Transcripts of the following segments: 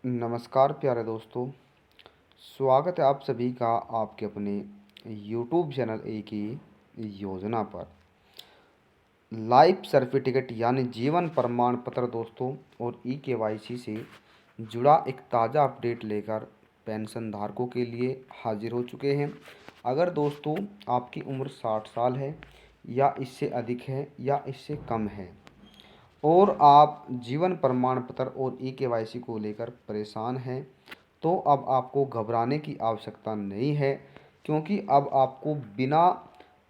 नमस्कार प्यारे दोस्तों। स्वागत है आप सभी का आपके अपने यूट्यूब चैनल एक ही योजना पर। लाइफ सर्टिफिकेट यानी जीवन प्रमाण पत्र दोस्तों और ई-केवाईसी से जुड़ा एक ताज़ा अपडेट लेकर पेंशन धारकों के लिए हाजिर हो चुके हैं। अगर दोस्तों आपकी उम्र 60 साल है या इससे अधिक है या इससे कम है और आप जीवन प्रमाण पत्र और ई-केवाईसी को लेकर परेशान हैं, तो अब आपको घबराने की आवश्यकता नहीं है, क्योंकि अब आपको बिना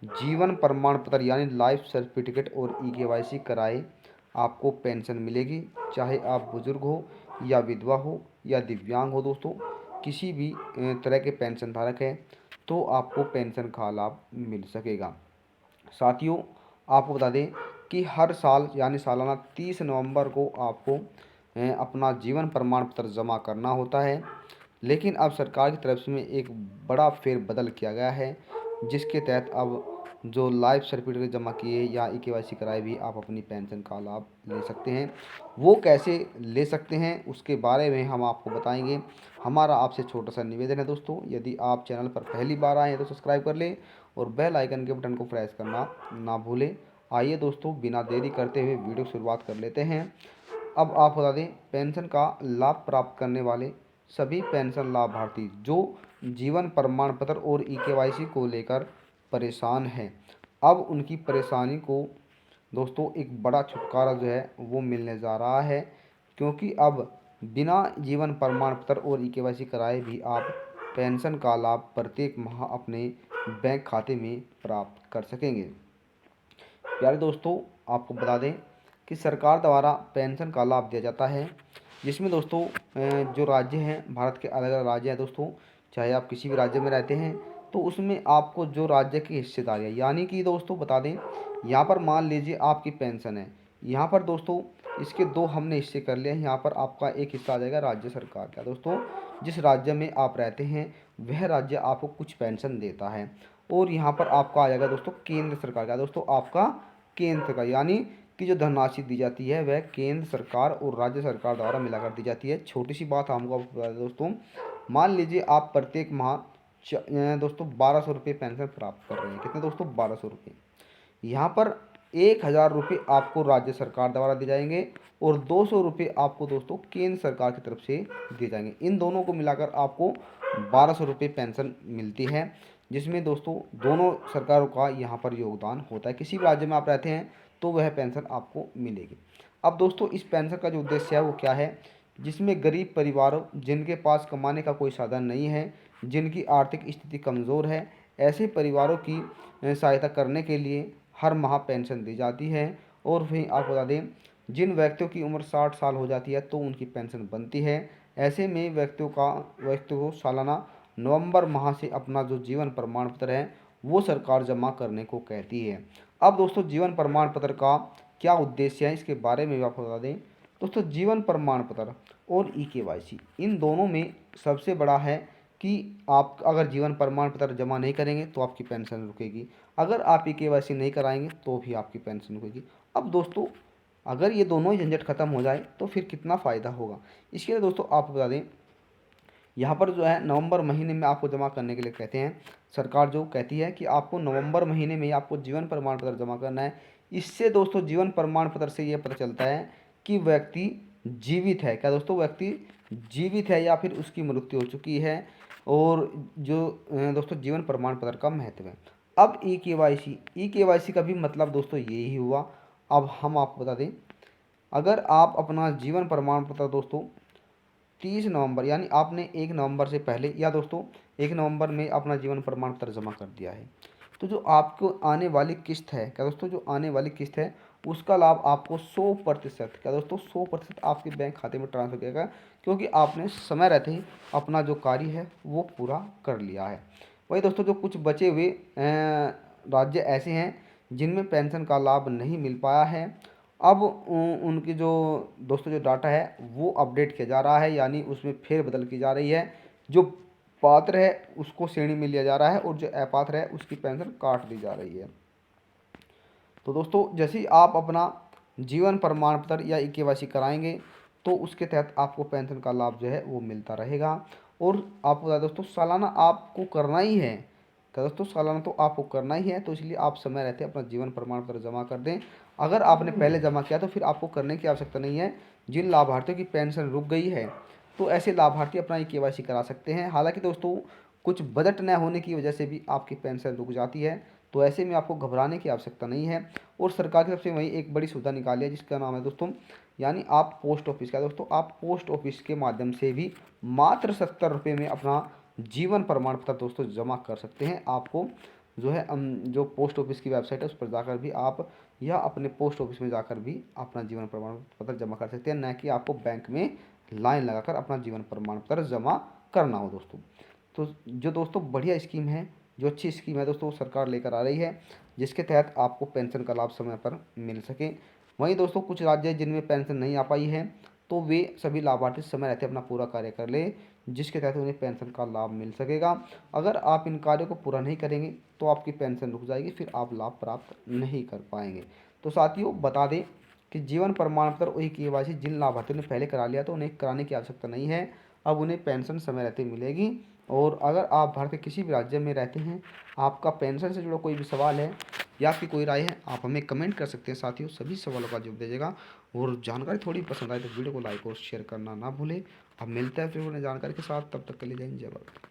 जीवन प्रमाण पत्र यानी लाइफ सर्टिफिकेट और ई-केवाईसी कराए आपको पेंशन मिलेगी। चाहे आप बुजुर्ग हो या विधवा हो या दिव्यांग हो दोस्तों, किसी भी तरह के पेंशन धारक हैं तो आपको पेंशन का लाभ मिल सकेगा। साथियों, आपको बता दें कि हर साल यानी सालाना 30 नवंबर को आपको अपना जीवन प्रमाण पत्र जमा करना होता है। लेकिन अब सरकार की तरफ से में एक बड़ा फेरबदल किया गया है, जिसके तहत अब जो लाइफ सर्टिफिकेट जमा किए या ई-केवाईसी कराए भी आप अपनी पेंशन का लाभ ले सकते हैं। वो कैसे ले सकते हैं उसके बारे में हम आपको बताएंगे। हमारा आपसे छोटा सा निवेदन है दोस्तों, यदि आप चैनल पर पहली बार आए हैं तो सब्सक्राइब कर लें और बेल आइकन के बटन को प्रेस करना ना भूलें। आइए दोस्तों, बिना देरी करते हुए वीडियो शुरुआत कर लेते हैं। अब आप बता दें, पेंशन का लाभ प्राप्त करने वाले सभी पेंशन लाभार्थी जो जीवन प्रमाण पत्र और ई-केवाईसी को लेकर परेशान हैं, अब उनकी परेशानी को दोस्तों एक बड़ा छुटकारा जो है वो मिलने जा रहा है, क्योंकि अब बिना जीवन प्रमाण पत्र और ई-केवाईसी कराए भी आप पेंशन का लाभ प्रत्येक माह अपने बैंक खाते में प्राप्त कर सकेंगे। प्यारे दोस्तों, आपको बता दें कि सरकार द्वारा पेंशन का लाभ दिया जाता है, जिसमें दोस्तों जो राज्य हैं, भारत के अलग अलग राज्य हैं दोस्तों, चाहे आप किसी भी राज्य में रहते हैं तो उसमें आपको जो राज्य की हिस्सेदारी है, यानी कि दोस्तों बता दें, यहाँ पर मान लीजिए आपकी पेंशन है, यहाँ पर दोस्तों इसके दो हमने हिस्से कर लिए हैं। यहाँ पर आपका एक हिस्सा आ जाएगा राज्य सरकार का दोस्तों, जिस राज्य में आप रहते हैं वह राज्य आपको कुछ पेंशन देता है। और यहाँ पर आपका आ जाएगा दोस्तों केंद्र सरकार का, दोस्तों आपका केंद्र सरकार यानी कि जो धनराशि दी जाती है वह केंद्र सरकार और राज्य सरकार द्वारा मिलाकर दी जाती है। छोटी सी बात हमको आपको बता दें दोस्तों, मान लीजिए आप प्रत्येक माह दोस्तों 1200 रुपये पेंशन प्राप्त कर रहे हैं। कितने दोस्तों? 1200 रुपये। यहाँ पर 1000 रुपये आपको राज्य सरकार द्वारा दिए जाएंगे और 200 रुपये आपको दोस्तों केंद्र सरकार की तरफ से दिए जाएंगे। इन दोनों को मिलाकर आपको 1200 रुपये पेंशन मिलती है, जिसमें दोस्तों दोनों सरकारों का यहाँ पर योगदान होता है। किसी भी राज्य में आप रहते हैं तो वह पेंशन आपको मिलेगी। अब दोस्तों इस पेंशन का जो उद्देश्य है वो क्या है, जिसमें गरीब परिवारों जिनके पास कमाने का कोई साधन नहीं है, जिनकी आर्थिक स्थिति कमज़ोर है, ऐसे परिवारों की सहायता करने के लिए हर माह पेंशन दी जाती है। और वहीं आप बता दें, जिन व्यक्तियों की उम्र 60 साल हो जाती है तो उनकी पेंशन बनती है। ऐसे में व्यक्तियों को सालाना नवंबर माह से अपना जो जीवन प्रमाण पत्र है वो सरकार जमा करने को कहती है। अब दोस्तों जीवन प्रमाण पत्र का क्या उद्देश्य है इसके बारे में भी आपको बता दें। दोस्तों जीवन प्रमाण पत्र और ई-केवाईसी इन दोनों में सबसे बड़ा है कि आप अगर जीवन प्रमाण पत्र जमा नहीं करेंगे तो आपकी पेंशन रुकेगी, अगर आप ई-केवाईसी नहीं कराएंगे तो भी आपकी पेंशन रुकेगी। अब दोस्तों अगर ये दोनों ही झंझट खत्म हो जाए तो फिर कितना फ़ायदा होगा। इसके लिए दोस्तों आप बता दें, यहाँ पर जो है नवंबर महीने में आपको जमा करने के लिए कहते हैं। सरकार जो कहती है कि आपको नवंबर महीने में ही आपको जीवन प्रमाण पत्र जमा करना है। इससे दोस्तों जीवन प्रमाण पत्र से ये पता चलता है कि व्यक्ति जीवित है। क्या दोस्तों? व्यक्ति जीवित है या फिर उसकी मृत्यु हो चुकी है। और जो दोस्तों जीवन प्रमाण पत्र का महत्व है। अब ई-केवाईसी का भी मतलब दोस्तों यही हुआ। अब हम आपको बता दें, अगर आप अपना जीवन प्रमाण पत्र दोस्तों 30 नवंबर यानी आपने 1 नवंबर से पहले या दोस्तों 1 नवंबर में अपना जीवन प्रमाण पत्र जमा कर दिया है, तो जो आपको आने वाली किस्त है, क्या दोस्तों, जो आने वाली किस्त है उसका लाभ आपको 100%, क्या दोस्तों, 100% आपके बैंक खाते में ट्रांसफर किया, क्योंकि आपने समय रहते ही अपना जो कार्य है वो पूरा कर लिया है। वही दोस्तों जो कुछ बचे हुए राज्य ऐसे हैं जिनमें पेंशन का लाभ नहीं मिल पाया है, अब उनकी जो दोस्तों जो डाटा है वो अपडेट किया जा रहा है, यानी उसमें फेरबदल की जा रही है। जो पात्र है उसको श्रेणी में लिया जा रहा है और जो अपात्र है उसकी पेंशन काट दी जा रही है। तो दोस्तों जैसे ही आप अपना जीवन प्रमाण पत्र या ई-केवाईसी कराएंगे तो उसके तहत आपको पेंशन का लाभ जो है वो मिलता रहेगा। और आपको बता दें दोस्तों, सालाना आपको करना ही है, क्या दोस्तों, सालाना तो आपको करना ही है, तो इसलिए आप समय रहते अपना जीवन प्रमाण पत्र जमा कर दें। अगर आपने पहले जमा किया तो फिर आपको करने की आवश्यकता नहीं है। जिन लाभार्थियों की पेंशन रुक गई है तो ऐसे लाभार्थी अपना ई केवाईसी करा सकते हैं। हालांकि दोस्तों, कुछ बजट न होने की वजह से भी आपकी पेंशन रुक जाती है, तो ऐसे में आपको घबराने की आवश्यकता नहीं है। और सरकार की तरफ से वही एक बड़ी सुविधा निकाली है जिसका नाम है दोस्तों, यानी आप पोस्ट ऑफिस का, दोस्तों आप पोस्ट ऑफिस के माध्यम से भी मात्र 70 रुपये में अपना जीवन प्रमाण पत्र दोस्तों जमा कर सकते हैं। आपको जो है जो पोस्ट ऑफिस की वेबसाइट है उस पर जाकर भी आप, या अपने पोस्ट ऑफिस में जाकर भी अपना जीवन प्रमाण पत्र जमा कर सकते हैं, न कि आपको बैंक में लाइन लगाकर अपना जीवन प्रमाण पत्र जमा करना हो दोस्तों। तो जो दोस्तों बढ़िया स्कीम है, जो अच्छी स्कीम है दोस्तों, सरकार लेकर आ रही है, जिसके तहत आपको पेंशन का लाभ समय पर मिल सके। वहीं दोस्तों कुछ राज्य जिनमें पेंशन नहीं आ पाई है, तो वे सभी लाभार्थी समय रहते अपना पूरा कार्य कर ले, जिसके तहत उन्हें पेंशन का लाभ मिल सकेगा। अगर आप इन कार्यों को पूरा नहीं करेंगे तो आपकी पेंशन रुक जाएगी, फिर आप लाभ प्राप्त नहीं कर पाएंगे। तो साथियों बता दें कि जीवन प्रमाण पत्र वही केवाईसी जिन लाभार्थियों ने पहले करा लिया तो उन्हें कराने की आवश्यकता नहीं है, अब उन्हें पेंशन समय रहते मिलेगी। और अगर आप भारत के किसी भी राज्य में रहते हैं, आपका पेंशन से जुड़ा कोई भी सवाल है या आपकी कोई राय है, आप हमें कमेंट कर सकते हैं साथियों, सभी सवालों का जवाब दीजिएगा। और जानकारी थोड़ी पसंद आए तो वीडियो को लाइक और शेयर करना ना भूलें। अब मिलते हैं फिर उन्हें जानकारी के साथ, तब तक के लिए जय हिंद जय भारत।